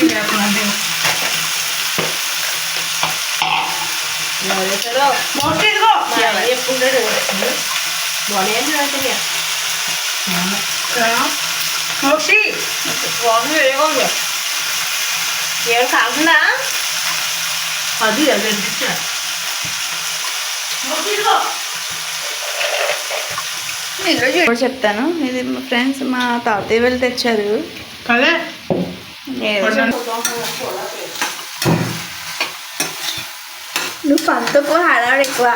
ఏం కాకుండా అది చెప్తాను. ఇది మా ఫ్రెండ్స్ మా తాతయ్య వెళ్ళి తెచ్చారు. నువ్వు పంతో హడాడు ఎక్కువ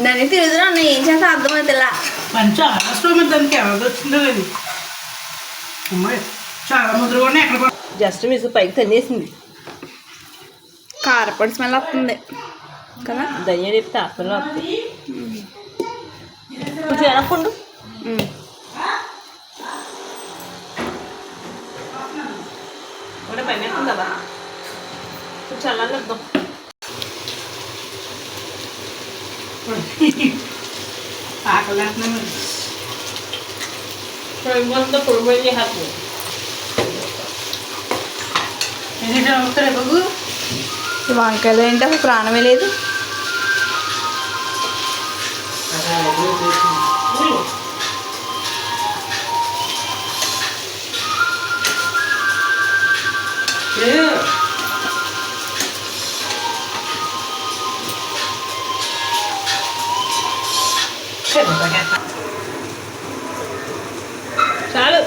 దాన్ని తిరుగుతున్నా ఏం చేస్తా అర్థమవుతుందా దానికి ఎవరిది వచ్చిందో లేదు. చాలా ముద్రగా ఎక్కడ జస్ట్ మిస్ పైకి తన్నేసింది. కారపొడి స్మెల్ వస్తుంది కదా. ధనియా చెప్తే ఆత్మలో వస్తుంది. కొంచెం వెనక్కుండు. కూడా పైన వేస్తుంది కదా. కొంచెం అలా వద్దాం. ఆకలి పొడిపోతుందో పొడిపోయి చేస్తుంది. బాబు ఈ వంకాయలు ఏంటి అసలు ప్రాణమే లేదు. చాలు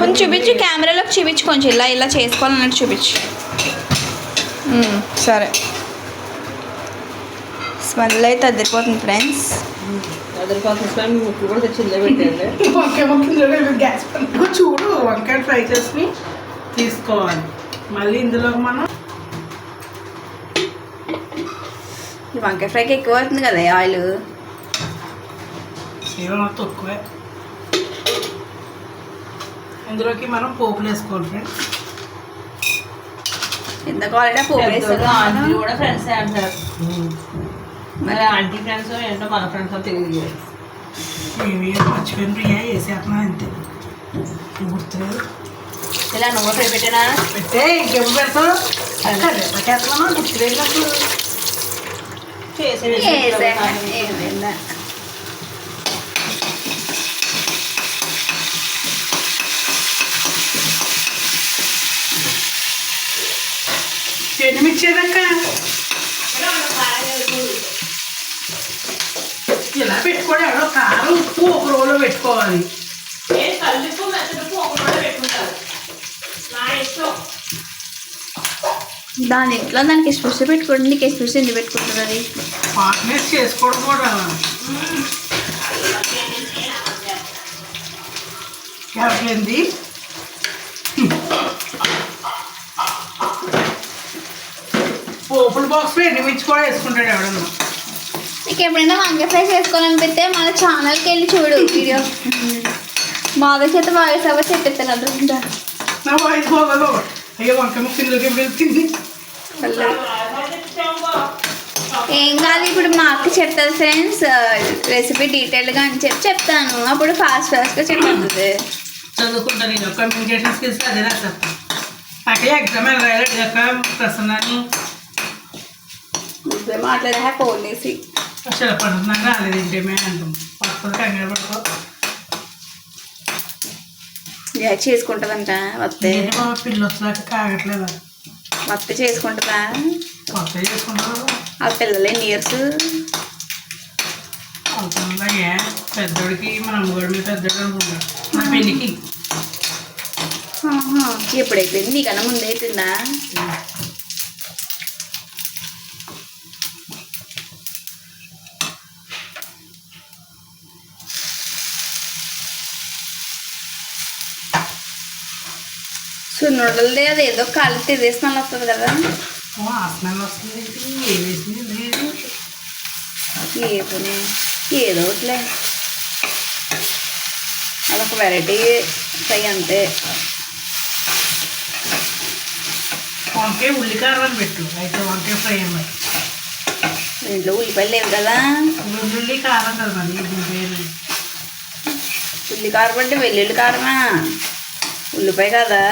కొంచెం చూపించు, కెమెరాలోకి చూపించు. కొంచెం ఇలా ఇలా చేసుకోవాలన్నట్టు చూపించు. సరే, స్మెల్ అయితే అదిరిపోతుంది ఫ్రెండ్స్. చూడు వంకాయ ఫ్రై చేసుకుని తీసుకోవాలి. మళ్ళీ ఇందులో మనం వంకాయ ఫ్రైకి ఎక్కువ అవుతుంది కదా ఆయిల్. తక్కువే. ఇందులోకి మనం పోపులు వేసుకోవాలి ఫ్రెండ్స్. ఎందుకు ఆల్రెడీ పోపు వేసుకోవాలి కూడా ఫ్రెండ్స్ అంటారు. మరి ఆంటీ ఫ్రెండ్స్ ఏంటో మన ఫ్రెండ్స్ తెలియదు. మేమే మర్చిపోయిన ప్రియా వేసేస్తున్నా అంతే. గుర్తులేదు. ఇలా నువ్వు ఫ్రై పెట్టానా పెట్టే ఇంకెప్పుడు పెడతావు? పెట్టేస్తున్నామా గుర్తులేనప్పుడు ఎండుమిర్చేదక్క ఇలా పెట్టుకోండి. ఎవరో కారం ఉప్పు ఒక రోజులో పెట్టుకోవాలి. దానిట్లో దానికి ఎక్స్ప్రెస్ పెట్టుకోండి. నీకు ఎక్స్ప్రెస్ ఎందుకు పెట్టుకుంటుంది? అది పార్ట్నర్స్ చేసుకోవడం కూడా ఎవరికేంది. పోపుల బాక్స్లో ఎండుమిర్చి కూడా వేసుకుంటాడు ఎవడన్నా. నీకు ఎప్పుడైనా వంకాయ ఫ్రై చేసుకోవాలనిపిస్తే మన ఛానల్కి వెళ్ళి చూడు వీడియో. మాధవ చేత వాయిస్ అవ్వ చెప్పిస్తాను. నా వాయిస్ బాగోదు. అయ్యో వంకాయ ముక్క ఇందులోకి వెళ్తుంది. ఏం కాదు, ఇప్పుడు మా అక్క చెప్తుంది ఫ్రెండ్స్ రెసిపీ డీటెయిల్గా అని చెప్తాను. అప్పుడు ఫాస్ట్గా చెప్తుంది. చదువుకుంటాను నేను కమ్యూనికేషన్ స్కిల్స్ అదే రాస్తాను. అక్కడ ఎగ్జామ్ వెళ్ళాలి ప్రసన్నాన్ని మాట్లాడే ఫోన్ చేసి పడుతున్నాక రాలేదు ఏంటేమే అంటాం. పడుతుంది కంగారు పడుకో చేసుకుంటుందంట. వస్తే పిల్లలు వచ్చాక కాగట్లేదా? వస్తే చేసుకుంటుందా? కొత్త చేసుకుంటారు. ఆ పిల్లలు ఎన్ని ఇయర్స్ అవుతుందా? పెద్దోడికి మన అమ్మగోడి మీద పెద్దోడు అనుకుంటాడు. నా పెళ్ళికి ఎప్పుడైపోయింది? నీకన్నా ముందే అవుతుందా? సున్నుండలది అది ఏదో కాలు తిరిగేసిన వస్తుంది కదా. స్మెల్ వస్తుంది. ఏదో ఒకటిలే, అదొక వెరైటీ ఫ్రై అంతే. వంకాయ ఉల్లికారం అని పెట్టు. అయితే వంకాయ ఫ్రై అన్నమాట. ఇంట్లో ఉల్లిపాయలు లేవు కదా. వెల్లుల్లి కారం కదా మరి. ఉల్లి కారం అంటే వెల్లుల్లి కారమా? ఉల్లిపాయ కదా.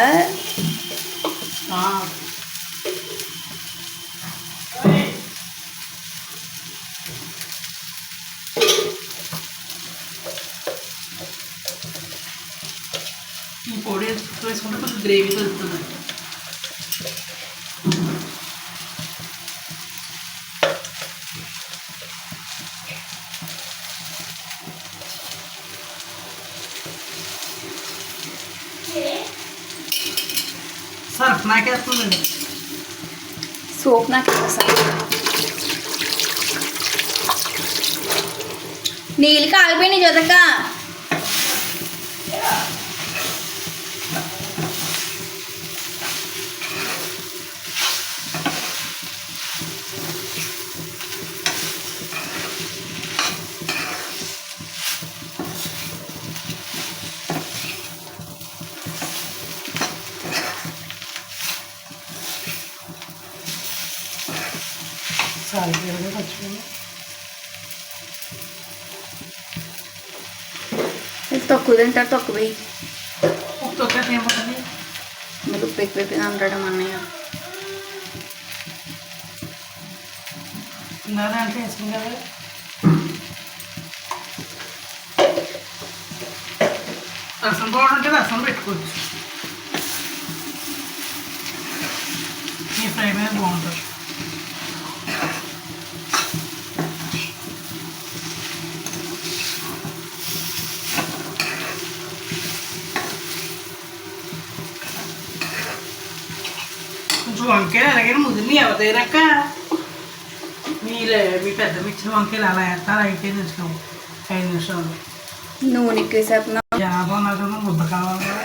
ఈ పొడి వేసుకుంటే కొంచెం గ్రేవీ కలుగుతుంది. సర్ఫ్ నాకేస్తుందండి. సోప్ నాకు సార్ నీళ్ళు కాలిపోయినాయి చదక. సారీ మర్చిపోయింది. తక్కువ తింటారు తక్కువ వెయ్యి. ఉప్పు తొక్క ఏమవుతుంది? మీరు ఉప్పు ఎక్కువ అంటాడు అన్నయ్య. ఇందాక అంటే వేసుకుంది కదా. రసం పౌడర్ ఉంటే రసం పెట్టుకోవచ్చు. ఈ ఫ్రై మీద బాగుంటుంది. కొంచెం వంకాయలు అలాగే ముదిరిని ఎవరిదైనాక మీ పెద్ద మిచ్చిన వంకాయలు అలా వేస్తారు. అయిపోయింది ఉంచుకోము 5 నిమిషాలు. నూనె ఎక్కువ సేపు జనాభా నాకు ముద్ద కావాలి కదా.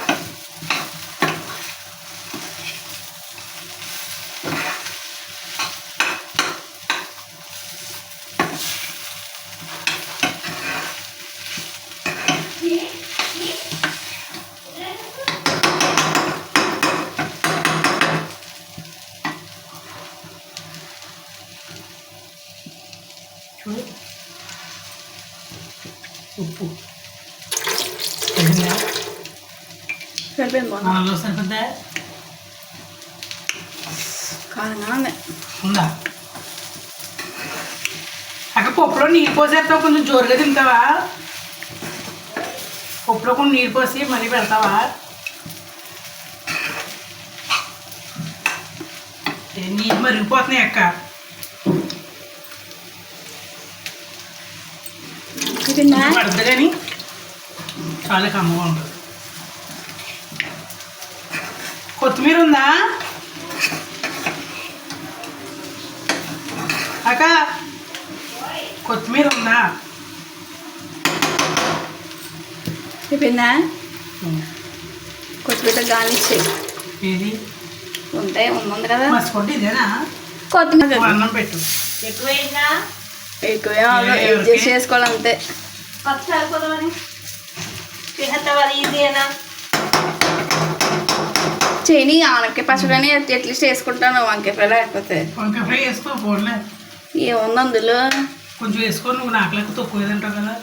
ఉప్పు సరిపోయింది. బాగుంది. మనలో సరిపోద్దా? కారంగా ఉంది. ఉందా? అక్కడ పప్పులో నీరు పోసేస్తావు, కొంచెం జోరుగా తింటావా? పప్పులో కొన్ని నీరు పోసి మళ్ళీ పెడతావా? నీరు మరిగిపోతున్నాయి అక్క. పడుతుంది కానీ చాలా కమ్మగా ఉంటుంది. కొత్తిమీర ఉందా అక్క? కొత్తిమీర ఉందా? అయిపోయిందా? కొత్తిమీర గార్నిష్ ఏది ఉంటాయి. ఉంది కదా మర్చిపోండి. ఇదేనా కొత్తిమీర? అన్నం పెట్టు. ఎక్కువ అడ్జస్ట్ చేసుకోవాలంతే. చేయని ఆనకే పచ్చడని అట్లీస్ట్ వేసుకుంటాను. వంకాయ ఫ్రై లేకపోతే వంకాయ ఫ్రై వేసుకో. పోలే ఏముంది అందులో. కొంచెం వేసుకో. నువ్వు నాకు లెక్క తక్కువ తింటావు కదా.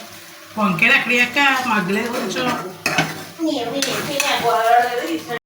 వంకాయలు ఎక్కడ మగ్గలేదు కొంచెం.